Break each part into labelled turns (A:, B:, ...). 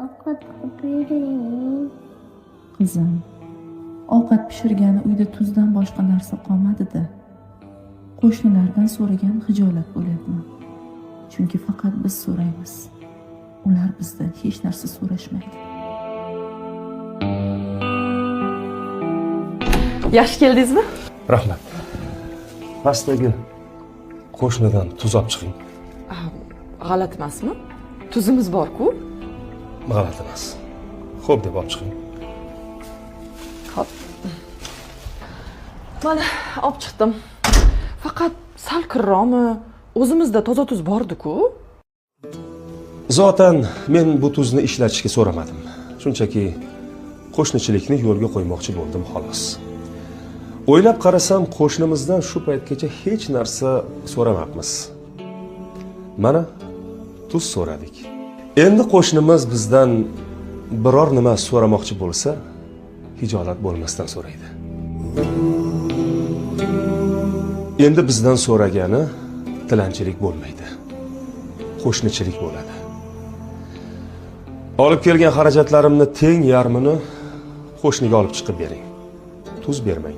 A: ovqat qilib bering.
B: Qizim, ovqat pishirgani uyda tuzdan boshqa narsa qolmadi-da. Qo'shnilardan so'ragan xijolat bo'lyapman. Chunki faqat biz so'raymiz. Ular bizdan hech narsa so'rashmaydi.
C: Yaxshi keldingizmi?
D: Rahmat. Pastdagi qo'shnidan tuz olib chiqing.
C: G'alati emasmi? Tuzimiz bor-ku.
D: G'alati emas. Xo'p deb olib chiqing.
C: Xo'p. Mana olib chiqdim. Faqat sal kirroqmi? O'zimizda toza tuz bordi-ku.
D: Zotan men bu tuzni ishlatishga so'ramadim. Shunchaki qo'shnichilikni yo'lga qo'ymoqchi bo'ldim xolos. O'ylab qarasam, qo'shnimizdan shu paytgacha hech narsa so'ramabmiz. Mana tuz so'radik. Endi qo'shnimiz bizdan biror nima so'ramoqchi bo'lsa, hijolat bo'lmasdan so'raydi. Endi bizdan so'ragani tilanchilik bo'lmaydi. Qo'shnichilik bo'ladi. Olib kelgan xarajatlarimni teng yarmini qo'shniga olib chiqib bering. Tuz bermang.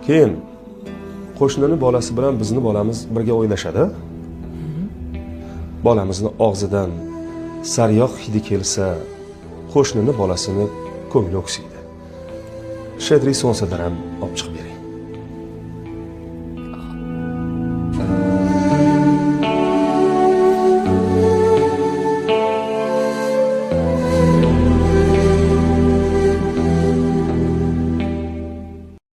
D: Keyin qo'shnini bolasi bilan bizni bolamiz birga o'ynashadi. Bolamizni og'zidan sariyog' hidi kelsa, qo'shnini bolasini ko'ngli o'ksiydi. Shedrik so'nsadan ham olib chiqib